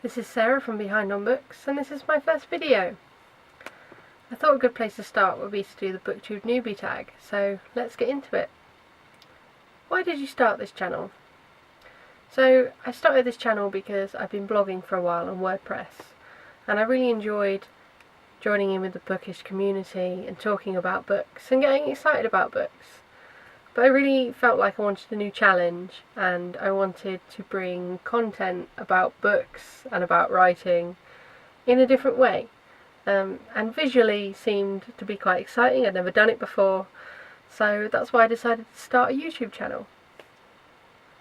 This is Sarah from Behind on Books, and this is my first video. I thought a good place to start would be to do the Booktube Newbie Tag, so let's get into it. Why did you start this channel? So I started this channel because I've been blogging for a while on WordPress, and I really enjoyed joining in with the bookish community and talking about books and getting excited about books. But I really felt like I wanted a new challenge, and I wanted to bring content about books and about writing in a different way. And visually seemed to be quite exciting. I'd never done it before, so that's why I decided to start a YouTube channel.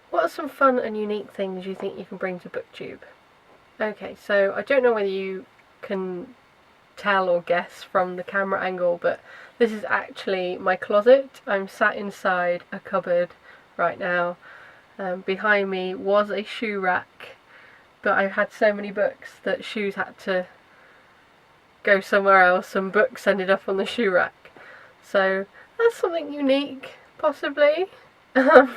What are some fun and unique things you think you can bring to Booktube? Okay, so I don't know whether you can tell or guess from the camera angle, but this is actually my closet. I'm sat inside a cupboard right now. Behind me was a shoe rack, but I've had so many books that shoes had to go somewhere else and books ended up on the shoe rack. So that's something unique, possibly. But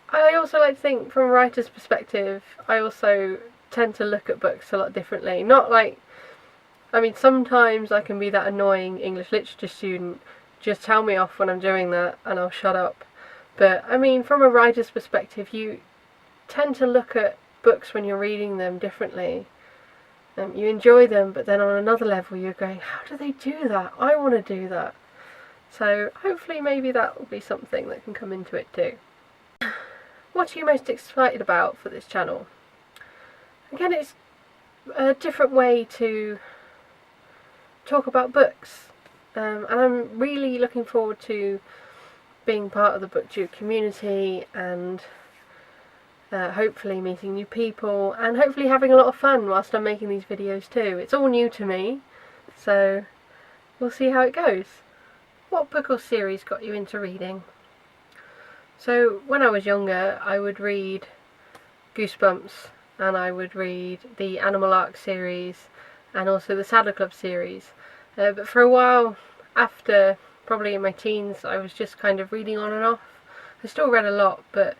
I also like to think from a writer's perspective, I also tend to look at books a lot differently. Not like, I mean, sometimes I can be that annoying English literature student, just tell me off when I'm doing that and I'll shut up. But I mean, from a writer's perspective, you tend to look at books when you're reading them differently. You enjoy them, but then on another level you're going, how do they do that? I want to do that. So hopefully maybe that will be something that can come into it too. What are you most excited about for this channel? Again, it's a different way to talk about books, and I'm really looking forward to being part of the Booktube community and hopefully meeting new people and hopefully having a lot of fun whilst I'm making these videos too. It's all new to me, so we'll see how it goes. What book or series got you into reading? So when I was younger, I would read Goosebumps, and I would read the Animal Arc series and also the Saddle Club series. But for a while, after probably in my teens, I was just kind of reading on and off. I still read a lot, but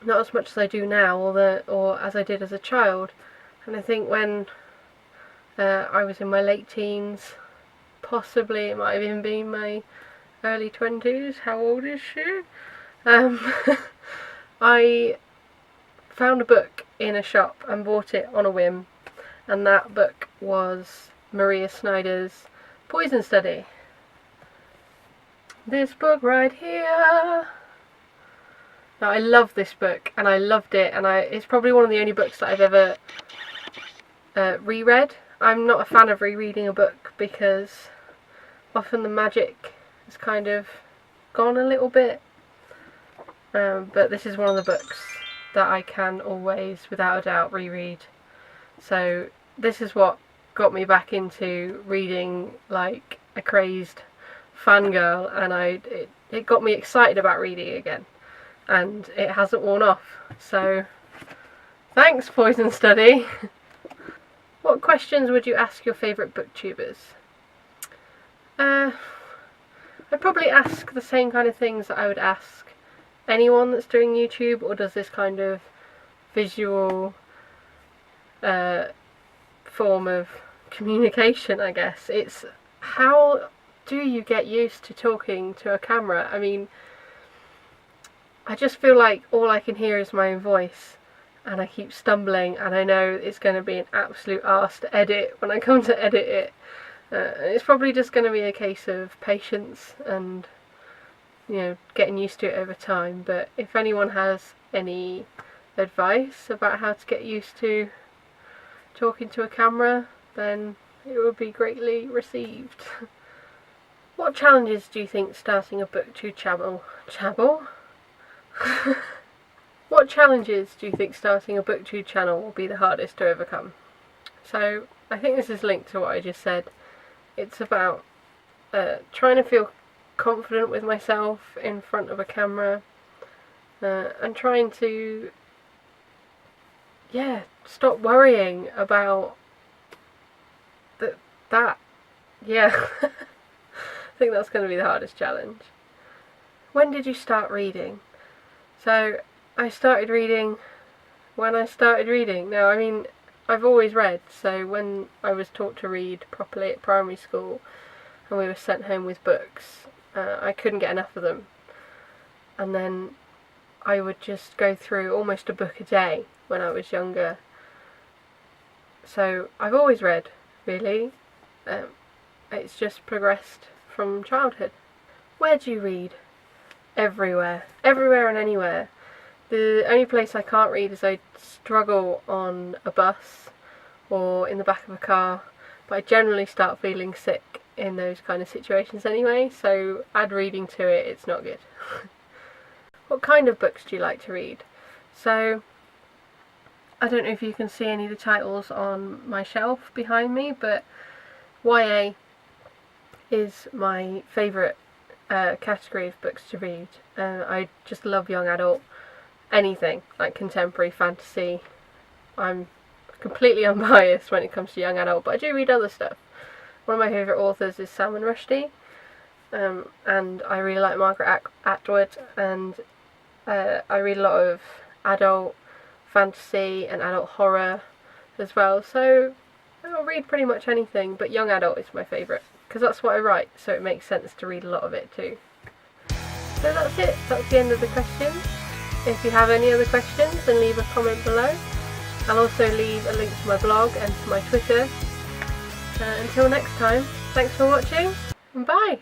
not as much as I do now, or as I did as a child. And I think when I was in my late teens, possibly it might have even been my early 20s, how old is she? I found a book in a shop and bought it on a whim, and that book was Snyder's Poison Study. This book right here. Now, I love this book, and I loved it, and it's probably one of the only books that I've ever reread. I'm not a fan of rereading a book because often the magic has kind of gone a little bit, but this is one of the books that I can always, without a doubt, reread. So this is what got me back into reading like a crazed fangirl, and it got me excited about reading again, and it hasn't worn off. So thanks, Poison Study. What questions would you ask your favourite booktubers? I'd probably ask the same kind of things that I would ask anyone that's doing YouTube or does this kind of visual form of communication, I guess. It's, how do you get used to talking to a camera? I mean, I just feel like all I can hear is my own voice, and I keep stumbling, and I know it's going to be an absolute arse to edit when I come to edit it. It's probably just going to be a case of patience and, you know, getting used to it over time. But if anyone has any advice about how to get used to talking to a camera, then it would be greatly received. What challenges do you think starting a Booktube channel? What challenges do you think starting a Booktube channel will be the hardest to overcome? So I think this is linked to what I just said. It's about trying to feel confident with myself in front of a camera, and trying to, stop worrying about that. Yeah, I think that's going to be the hardest challenge. When did you start reading? So I started reading when I started reading. No, I mean, I've always read, so when I was taught to read properly at primary school and we were sent home with books, I couldn't get enough of them. And then I would just go through almost a book a day when I was younger. So I've always read, really. It's just progressed from childhood. Where do you read? Everywhere. Everywhere and anywhere. The only place I can't read is I struggle on a bus or in the back of a car, but I generally start feeling sick in those kind of situations anyway, so add reading to it, it's not good. What kind of books do you like to read? So, I don't know if you can see any of the titles on my shelf behind me, but YA is my favourite category of books to read. I just love young adult. Anything, like contemporary, fantasy. I'm completely unbiased when it comes to young adult, but I do read other stuff. One of my favourite authors is Salman Rushdie, and I really like Margaret Atwood, and I read a lot of adult fantasy and adult horror as well, so I'll read pretty much anything, but young adult is my favourite, because that's what I write, so it makes sense to read a lot of it too. So that's it, that's the end of the questions. If you have any other questions, then leave a comment below. I'll also leave a link to my blog and to my Twitter. Until next time, thanks for watching, and bye!